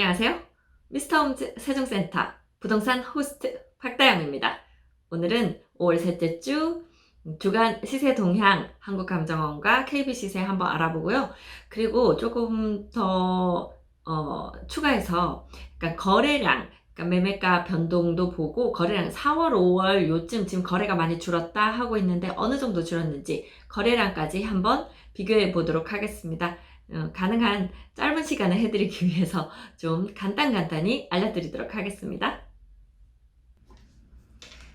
안녕하세요. 미스터홈즈 세종센터 부동산 호스트 박다영입니다. 오늘은 5월 셋째 주 주간 시세 동향 한국감정원과 KB시세 한번 알아보고요. 그리고 조금 더 추가해서 그러니까 거래량, 그러니까 매매가 변동도 보고 거래량 4월, 5월 요쯤 지금 거래가 많이 줄었다 하고 있는데 어느 정도 줄었는지 거래량까지 한번 비교해 보도록 하겠습니다. 가능한 짧은 시간에 해드리기 위해서 좀 간단히 알려드리도록 하겠습니다.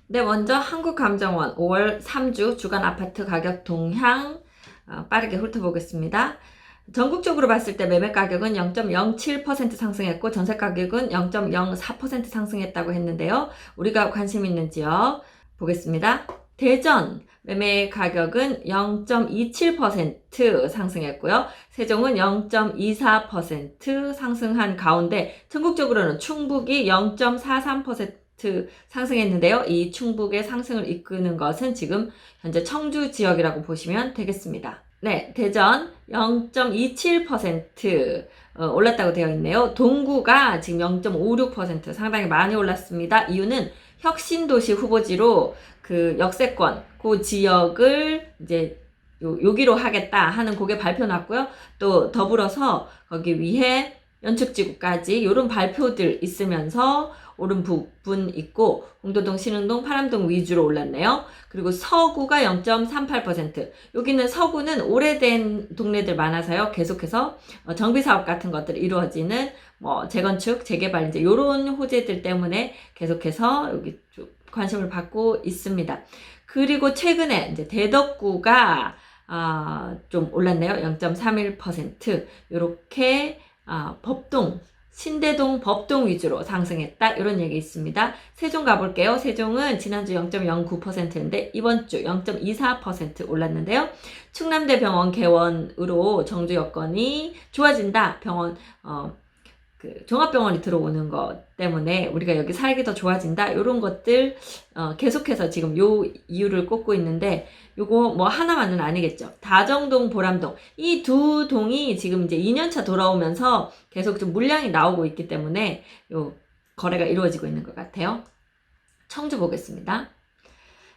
네, 먼저 한국감정원 5월 3주 주간 아파트 가격 동향 빠르게 훑어보겠습니다. 전국적으로 봤을 때 매매 가격은 0.07% 상승했고 전세 가격은 0.04% 상승했다고 했는데요. 우리가 관심 있는 지역 보겠습니다. 대전 매매 가격은 0.27% 상승했고요. 세종은 0.24% 상승한 가운데 전국적으로는 충북이 0.43% 상승했는데요. 이 충북의 상승을 이끄는 것은 지금 현재 청주 지역이라고 보시면 되겠습니다. 네, 대전 0.27% 올랐다고 되어 있네요. 동구가 지금 0.56% 상당히 많이 올랐습니다. 이유는 혁신도시 후보지로 그 역세권, 그 지역을 이제 여기로 하겠다 하는 그게 발표 났고요. 또 더불어서 거기 위에 연축지구까지 이런 발표들 있으면서 오른 부분 있고 홍도동, 신흥동, 파남동 위주로 올랐네요. 그리고 서구가 0.38%. 여기는 서구는 오래된 동네들 많아서요. 계속해서 정비사업 같은 것들이 이루어지는 재건축, 재개발 이제 이런 호재들 때문에 계속해서 여기 좀 관심을 받고 있습니다. 그리고 최근에 이제 대덕구가 좀 올랐네요. 0.31%. 이렇게 법동, 신대동, 법동 위주로 상승했다. 이런 얘기 있습니다. 세종 가볼게요. 세종은 지난주 0.09%인데 이번 주 0.24% 올랐는데요. 충남대병원 개원으로 정주 여건이 좋아진다. 병원 그 종합병원이 들어오는 것 때문에 우리가 여기 살기 더 좋아진다. 이런 것들 계속해서 지금 요 이유를 꼽고 있는데 요거 뭐 하나만은 아니겠죠. 다정동, 보람동 이 두 동이 지금 이제 2년차 돌아오면서 계속 좀 물량이 나오고 있기 때문에 요 거래가 이루어지고 있는 것 같아요. 청주 보겠습니다.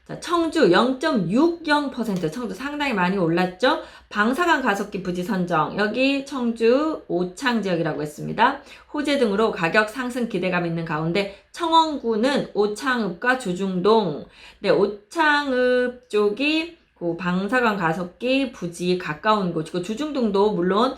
자, 청주 0.60%, 청주 상당히 많이 올랐죠. 방사강 가속기 부지 선정, 여기 청주 오창 지역이라고 했습니다. 호재 등으로 가격 상승 기대감 있는 가운데 청원구는 오창읍과 주중동, 네, 오창읍 쪽이 그 방사강 가속기 부지 가까운 곳이고 주중동도 물론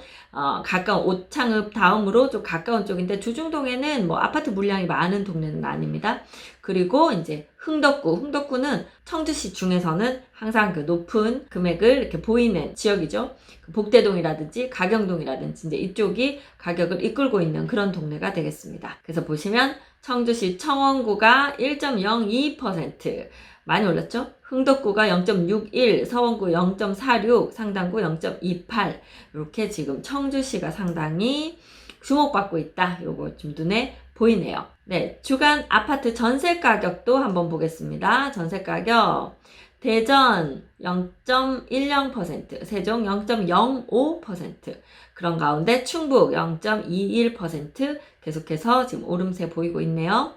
가까운 오창읍 다음으로 좀 가까운 쪽인데 주중동에는 뭐 아파트 물량이 많은 동네는 아닙니다. 그리고 이제 흥덕구는 청주시 중에서는 항상 그 높은 금액을 이렇게 보이는 지역이죠. 그 복대동이라든지 가경동이라든지 이제 이쪽이 가격을 이끌고 있는 그런 동네가 되겠습니다. 그래서 보시면 청주시 청원구가 1.02% 많이 올랐죠? 흥덕구가 0.61, 서원구 0.46, 상당구 0.28 이렇게 지금 청주시가 상당히 주목받고 있다. 요거 좀 눈에 보이네요. 네, 주간 아파트 전세 가격도 한번 보겠습니다. 전세 가격 대전 0.10%, 세종 0.05%, 그런 가운데 충북 0.21% 계속해서 지금 오름세 보이고 있네요.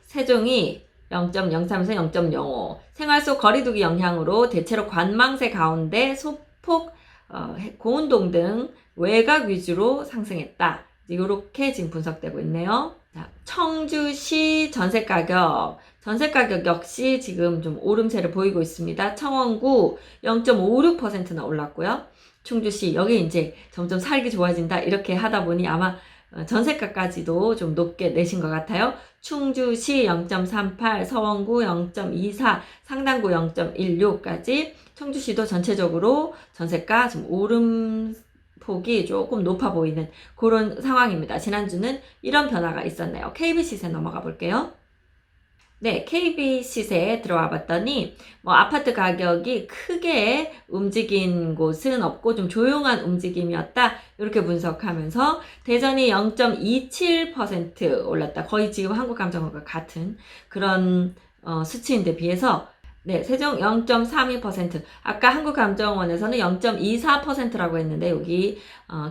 세종이 0.03에서 0.05 생활 속 거리두기 영향으로 대체로 관망세 가운데 소폭, 고운동 등 외곽 위주로 상승했다. 이렇게 지금 분석되고 있네요. 자, 청주시 전세가격 역시 지금 좀 오름세를 보이고 있습니다. 청원구 0.56%나 올랐고요. 충주시 여기 이제 점점 살기 좋아진다 이렇게 하다 보니 아마 전세가까지도 좀 높게 내신 것 같아요. 충주시 0.38, 서원구 0.24, 상당구 0.16까지 청주시도 전체적으로 전세가 좀 오름 폭이 조금 높아 보이는 그런 상황입니다. 지난주는 이런 변화가 있었네요. KB시세 넘어가 볼게요. 네, KB시세에 들어와 봤더니 아파트 가격이 크게 움직인 곳은 없고 좀 조용한 움직임이었다. 이렇게 분석하면서 대전이 0.27% 올랐다. 거의 지금 한국감정원과 같은 그런 수치인데 비해서 네, 세종 0.32%. 아까 한국감정원에서는 0.24%라고 했는데 여기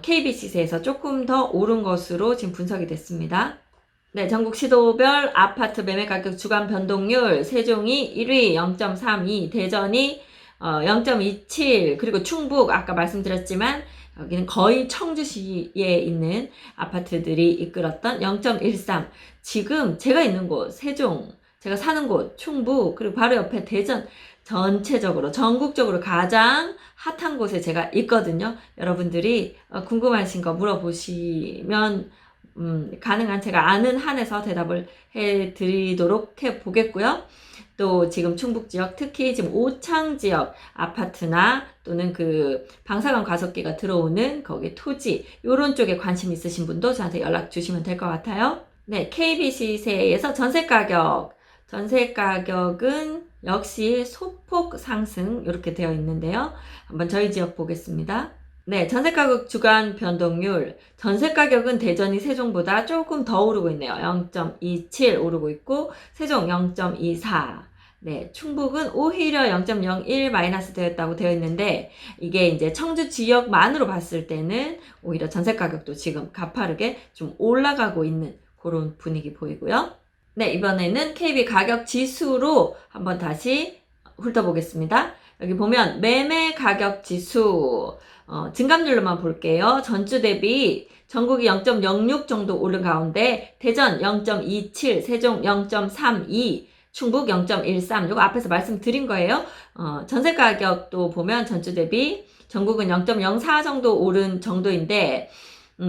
KBC세에서 조금 더 오른 것으로 지금 분석이 됐습니다. 네, 전국 시도별 아파트 매매 가격 주간 변동률 세종이 1위 0.32, 대전이 0.27, 그리고 충북 아까 말씀드렸지만 여기는 거의 청주시에 있는 아파트들이 이끌었던 0.13. 지금 제가 있는 곳 세종, 제가 사는 곳 충북, 그리고 바로 옆에 대전, 전체적으로 전국적으로 가장 핫한 곳에 제가 있거든요. 여러분들이 궁금하신 거 물어보시면 가능한 제가 아는 한에서 대답을 해드리도록 해보겠고요. 또 지금 충북 지역, 특히 지금 오창 지역 아파트나 또는 그 방사선 가속기가 들어오는 거기 토지, 요런 쪽에 관심 있으신 분도 저한테 연락 주시면 될 것 같아요. 네, KBC세에서 전세 가격은 역시 소폭 상승 이렇게 되어 있는데요. 한번 저희 지역 보겠습니다. 네, 전세가격 주간 변동률. 전세가격은 대전이 세종보다 조금 더 오르고 있네요. 0.27 오르고 있고, 세종 0.24. 네, 충북은 오히려 0.01 마이너스 되었다고 되어 있는데, 이게 이제 청주 지역만으로 봤을 때는 오히려 전세가격도 지금 가파르게 좀 올라가고 있는 그런 분위기 보이고요. 네, 이번에는 KB 가격 지수로 한번 다시 훑어보겠습니다. 여기 보면 매매 가격 지수, 증감률로만 볼게요. 전주 대비 전국이 0.06 정도 오른 가운데 대전 0.27, 세종 0.32, 충북 0.13. 요거 앞에서 말씀드린 거예요. 전세 가격도 보면 전주 대비 전국은 0.04 정도 오른 정도인데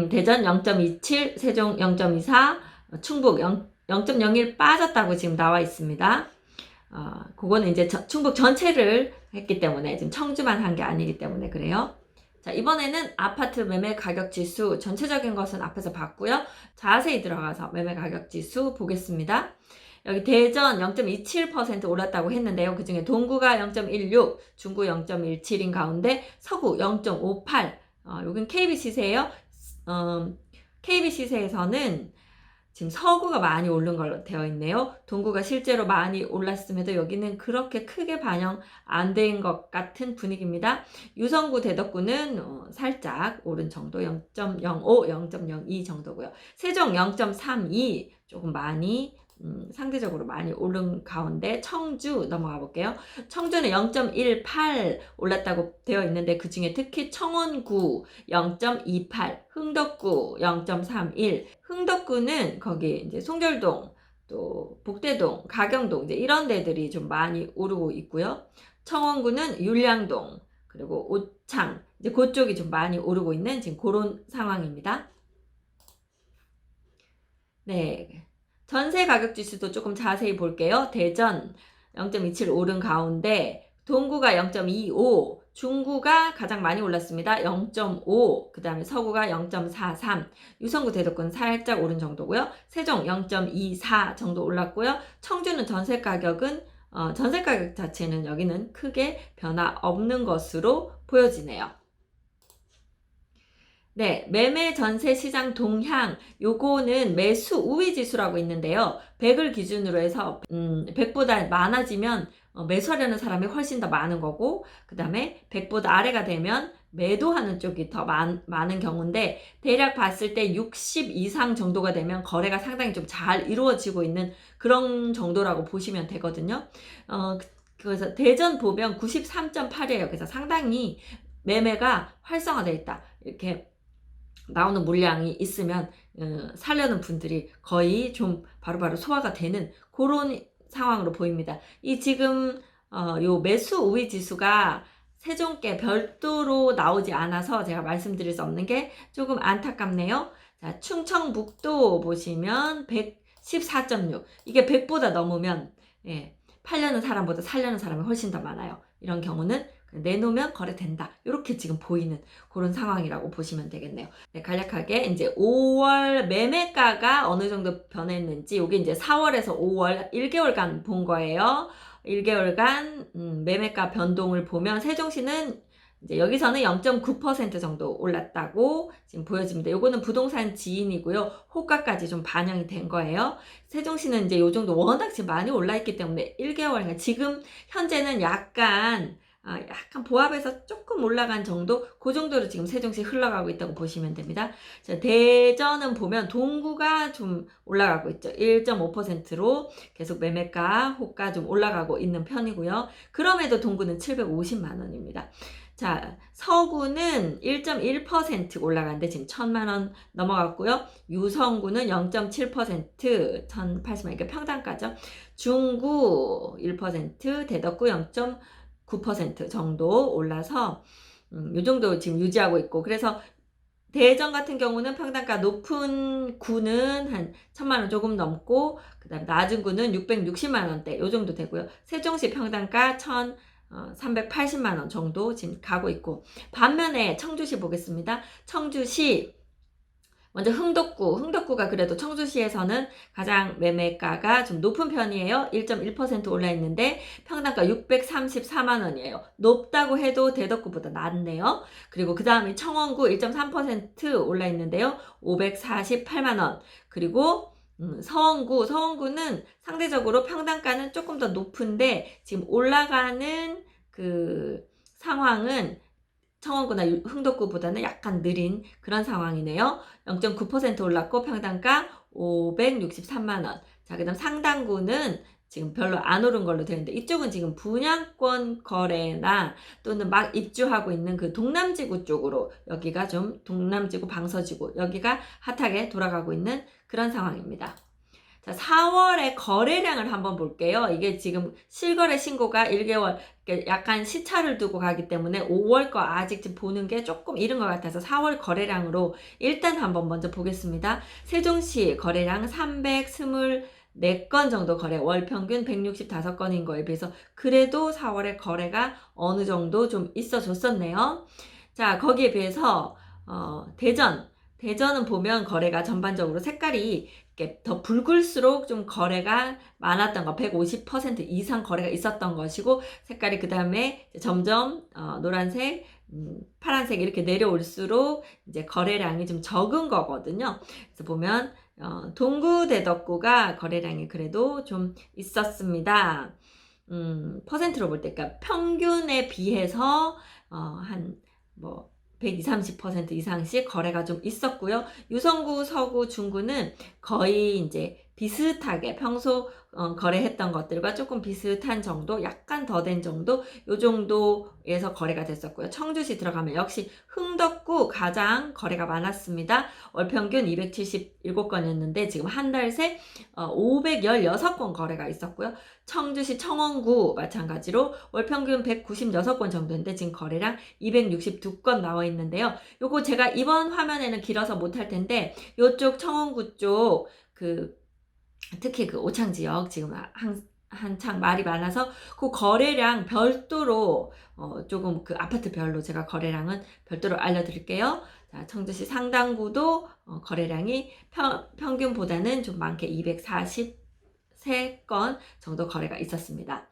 대전 0.27, 세종 0.24, 충북 0.01 빠졌다고 지금 나와 있습니다. 그거는 이제 충북 전체를 했기 때문에 지금 청주만 한 게 아니기 때문에 그래요. 자, 이번에는 아파트 매매 가격 지수 전체적인 것은 앞에서 봤고요. 자세히 들어가서 매매 가격 지수 보겠습니다. 여기 대전 0.27% 올랐다고 했는데요. 그 중에 동구가 0.16, 중구 0.17인 가운데 서구 0.58. 여긴 KBC세예요. KBC세에서는 지금 서구가 많이 오른 걸로 되어 있네요. 동구가 실제로 많이 올랐음에도 여기는 그렇게 크게 반영 안 된 것 같은 분위기입니다. 유성구, 대덕구는 살짝 오른 정도 0.05, 0.02 정도고요. 세종 0.32 조금 많이 상대적으로 많이 오른 가운데 청주 넘어가 볼게요. 청주는 0.18 올랐다고 되어 있는데 그 중에 특히 청원구 0.28, 흥덕구 0.31. 흥덕구는 거기 이제 송절동, 또 복대동, 가경동 이제 이런 데들이 좀 많이 오르고 있고요. 청원구는 율량동, 그리고 오창 이제 그쪽이 좀 많이 오르고 있는 지금 그런 상황입니다. 네. 전세 가격 지수도 조금 자세히 볼게요. 대전 0.27 오른 가운데 동구가 0.25, 중구가 가장 많이 올랐습니다. 0.5, 그 다음에 서구가 0.43, 유성구, 대덕구는 살짝 오른 정도고요. 세종 0.24 정도 올랐고요. 청주는 전세 가격 자체는 여기는 크게 변화 없는 것으로 보여지네요. 네, 매매 전세 시장 동향, 요거는 매수 우위 지수라고 있는데요. 100을 기준으로 해서 100보다 많아지면 매수하려는 사람이 훨씬 더 많은 거고, 그 다음에 100보다 아래가 되면 매도하는 쪽이 더 많은 경우인데, 대략 봤을 때 60 이상 정도가 되면 거래가 상당히 좀 잘 이루어지고 있는 그런 정도라고 보시면 되거든요. 그래서 대전 보면 93.8이에요. 그래서 상당히 매매가 활성화되어 있다. 이렇게 나오는 물량이 있으면 사려는 분들이 거의 좀 바로바로 소화가 되는 그런 상황으로 보입니다. 이 지금 요 매수 우위 지수가 세종께 별도로 나오지 않아서 제가 말씀드릴 수 없는 게 조금 안타깝네요. 자, 충청북도 보시면 114.6. 이게 100보다 넘으면 팔려는 사람보다 살려는 사람이 훨씬 더 많아요. 이런 경우는 내놓으면 거래된다. 이렇게 지금 보이는 그런 상황이라고 보시면 되겠네요. 네, 간략하게 이제 5월 매매가가 어느 정도 변했는지, 이게 이제 4월에서 5월 1개월간 본 거예요. 1개월간 매매가 변동을 보면 세종시는 이제 여기서는 0.9% 정도 올랐다고 지금 보여집니다. 요거는 부동산 지인이고요. 호가까지 좀 반영이 된 거예요. 세종시는 이제 요 정도 워낙 지금 많이 올라 있기 때문에 1개월, 그러니까 지금 현재는 약간 보합해서 조금 올라간 정도, 그 정도로 지금 세종시 흘러가고 있다고 보시면 됩니다. 자, 대전은 보면 동구가 좀 올라가고 있죠. 1.5%로 계속 매매가, 호가 좀 올라가고 있는 편이고요. 그럼에도 동구는 750만 원입니다. 자, 서구는 1.1% 올라갔는데 지금 1000만 원 넘어갔고요. 유성구는 0.7%, 1080만 원, 그러니까 평단가죠. 중구 1%, 대덕구 0.9% 정도 올라서 요 정도 지금 유지하고 있고, 그래서 대전 같은 경우는 평단가 높은 구는 한 1000만 원 조금 넘고, 그 다음에 낮은 구는 660만 원대 요 정도 되고요. 세종시 평단가 1380만 원 정도 지금 가고 있고, 반면에 청주시 보겠습니다. 청주시 먼저 흥덕구가 그래도 청주시에서는 가장 매매가가 좀 높은 편이에요. 1.1% 올라 있는데 평당가 634만 원이에요. 높다고 해도 대덕구보다 낮네요. 그리고 그 다음에 청원구 1.3% 올라 있는데요. 548만 원. 그리고 서원구는 상대적으로 평당가는 조금 더 높은데 지금 올라가는 그 상황은 청원구나 흥덕구보다는 약간 느린 그런 상황이네요. 0.9% 올랐고 평당가 563만 원. 자, 그다음 상당구는 지금 별로 안 오른 걸로 되는데, 이쪽은 지금 분양권 거래나 또는 막 입주하고 있는 그 동남지구 쪽으로, 여기가 좀 동남지구 방서지구, 여기가 핫하게 돌아가고 있는 그런 상황입니다. 자, 4월의 거래량을 한번 볼게요. 이게 지금 실거래 신고가 1개월, 약간 시차를 두고 가기 때문에 5월 거 아직 지금 보는 게 조금 이른 것 같아서 4월 거래량으로 일단 한번 먼저 보겠습니다. 세종시 거래량 324건 정도 거래, 월 평균 165건인 거에 비해서 그래도 4월에 거래가 어느 정도 좀 있어 줬었네요. 자, 거기에 비해서 대전은 보면 거래가 전반적으로 색깔이 더 붉을수록 좀 거래가 많았던 거, 150% 이상 거래가 있었던 것이고, 색깔이 그 다음에 점점 노란색, 파란색 이렇게 내려올수록 이제 거래량이 좀 적은 거거든요. 그래서 보면 동구 대덕구가 거래량이 그래도 좀 있었습니다. 퍼센트로 볼 때, 그러니까 평균에 비해서 한 120, 30% 이상씩 거래가 좀 있었고요. 유성구, 서구, 중구는 거의 이제 비슷하게 평소 거래했던 것들과 조금 비슷한 정도, 약간 더 된 정도, 요 정도에서 거래가 됐었고요. 청주시 들어가면 역시 흥덕구 가장 거래가 많았습니다. 월 평균 277건이었는데 지금 한 달 새 516건 거래가 있었고요. 청주시 청원구 마찬가지로 월 평균 196건 정도인데 지금 거래량 262건 나와 있는데요. 요거 제가 이번 화면에는 길어서 못할 텐데, 요쪽 청원구 쪽 특히 그 오창 지역 지금 한창 말이 많아서 그 거래량 별도로 조금 그 아파트별로 제가 거래량은 별도로 알려드릴게요. 자, 청주시 상당구도 거래량이 평균보다는 좀 많게 243건 정도 거래가 있었습니다.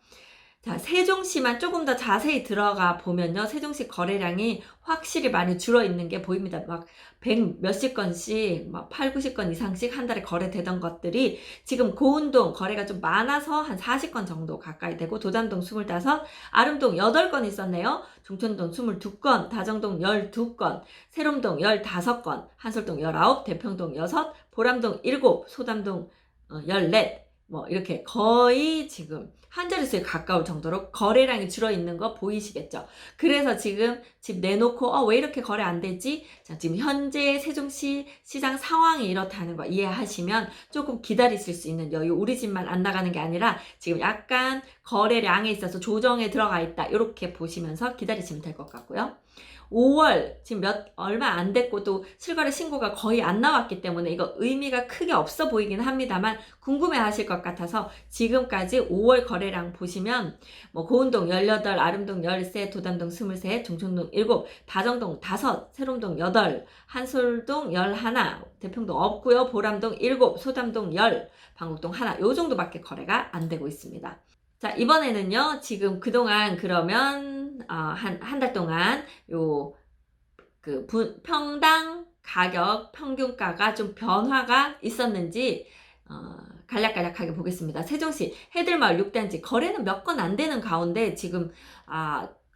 자, 세종시만 조금 더 자세히 들어가 보면요, 세종시 거래량이 확실히 많이 줄어 있는 게 보입니다. 막 100 몇십 건씩, 막 8, 90건 이상씩 한 달에 거래되던 것들이 지금 고운동 거래가 좀 많아서 한 40건 정도 가까이 되고, 도담동 25, 아름동 8건 있었네요. 종촌동 22건, 다정동 12건, 세롬동 15건, 한솔동 19, 대평동 6, 보람동 7, 소담동 14, 이렇게 거의 지금 한 자릿수에 가까울 정도로 거래량이 줄어있는 거 보이시겠죠? 그래서 지금 집 내놓고 왜 이렇게 거래 안 되지? 자, 지금 현재 세종시 시장 상황이 이렇다는 거 이해하시면 조금 기다리실 수 있는 여유, 우리 집만 안 나가는 게 아니라 지금 약간 거래량에 있어서 조정에 들어가 있다, 이렇게 보시면서 기다리시면 될 것 같고요. 5월 지금 얼마 안 됐고 또 실거래 신고가 거의 안 나왔기 때문에 이거 의미가 크게 없어 보이긴 합니다만, 궁금해 하실 것 같아서 지금까지 5월 거래량 보시면 고운동 18, 아름동 13, 도담동 23, 종촌동 7, 다정동 5, 세롬동 8, 한솔동 11, 대평동 없고요. 보람동 7, 소담동 10, 방곡동 1, 요 정도밖에 거래가 안 되고 있습니다. 자, 이번에는요, 지금 그동안 그러면, 한 달 동안 요, 평당 가격 평균가가 좀 변화가 있었는지, 간략간략하게 보겠습니다. 세종시 해들마을 6단지 거래는 몇 건 안 되는 가운데 지금,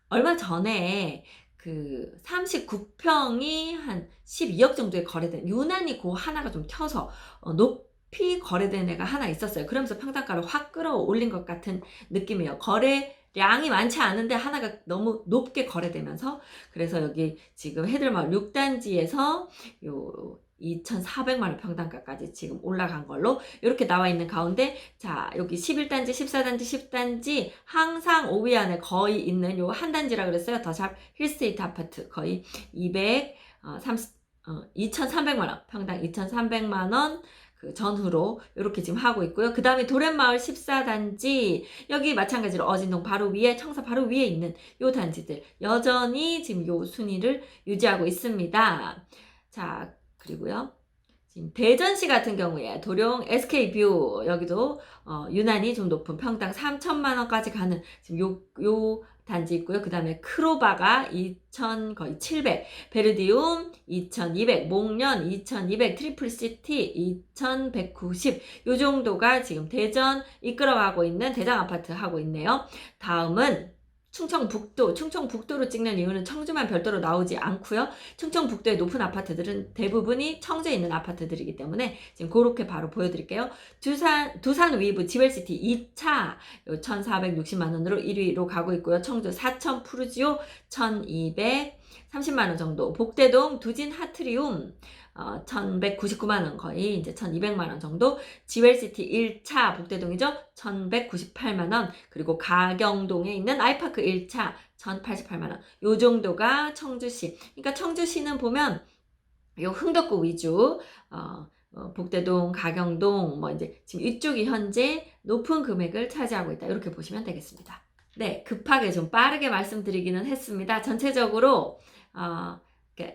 얼마 전에 그 39평이 한 12억 정도에 거래된, 유난히 그 하나가 좀 튀어서, 높이 거래된 애가 하나 있었어요. 그러면서 평당가를 확 끌어올린 것 같은 느낌이에요. 거래량이 많지 않은데 하나가 너무 높게 거래되면서, 그래서 여기 지금 해들마을 6단지에서 요 2,400만 원 평당가까지 지금 올라간 걸로 이렇게 나와 있는 가운데, 자, 여기 11단지, 14단지, 10단지 항상 5위 안에 거의 있는 요 한 단지라 그랬어요. 더샵 힐스테이트 아파트 거의 2,300만 원, 평당 2,300만 원 그 전후로 이렇게 지금 하고 있고요. 그 다음에 도련마을 14단지, 여기 마찬가지로 어진동 바로 위에, 청사 바로 위에 있는 요 단지들 여전히 지금 요 순위를 유지하고 있습니다. 자, 그리고요, 지금 대전시 같은 경우에 도룡 SK뷰 여기도 유난히 좀 높은 평당 3천만 원까지 가는 지금 요 단지 있고요. 그 다음에 크로바가 2,000 거의 700, 베르디움 2,200, 목련 2,200, 트리플시티 2,190, 요 정도가 지금 대전 이끌어가고 있는 대장 아파트 하고 있네요. 다음은 충청북도로 찍는 이유는 청주만 별도로 나오지 않고요. 충청북도의 높은 아파트들은 대부분이 청주에 있는 아파트들이기 때문에 지금 그렇게 바로 보여드릴게요. 두산 위브 지웰시티 2차 1,460만 원으로 1위로 가고 있고요. 청주 사천 푸르지오 1,230만 원 정도. 복대동 두진 하트리움 1,199만 원, 거의 이제 1,200만 원 정도. 지웰시티 1차 복대동이죠. 1,198만 원. 그리고 가경동에 있는 아이파크 1차 1,088만 원. 요 정도가 청주시. 그러니까 청주시는 보면 요 흥덕구 위주, 복대동, 가경동, 뭐 이제 지금 이쪽이 현재 높은 금액을 차지하고 있다. 이렇게 보시면 되겠습니다. 네, 급하게 좀 빠르게 말씀드리기는 했습니다. 전체적으로,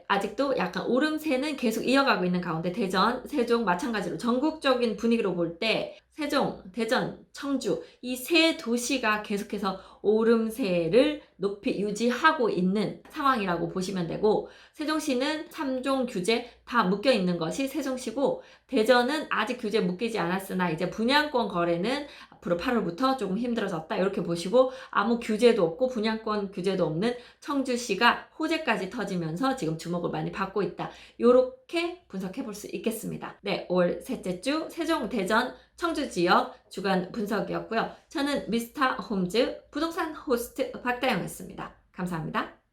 아직도 약간 오름세는 계속 이어가고 있는 가운데 대전, 세종 마찬가지로 전국적인 분위기로 볼 때 세종, 대전, 청주 이 세 도시가 계속해서 오름세를 높이 유지하고 있는 상황이라고 보시면 되고, 세종시는 3종 규제 다 묶여 있는 것이 세종시고, 대전은 아직 규제 묶이지 않았으나 이제 분양권 거래는 앞으로 8월부터 조금 힘들어졌다 이렇게 보시고, 아무 규제도 없고 분양권 규제도 없는 청주시가 호재까지 터지면서 지금 주목을 많이 받고 있다. 이렇게 분석해 볼 수 있겠습니다. 네, 올 셋째 주 세종, 대전, 청주 지역 주간 분석이었고요. 저는 미스터 홈즈 부동산 호스트 박다영이었습니다. 감사합니다.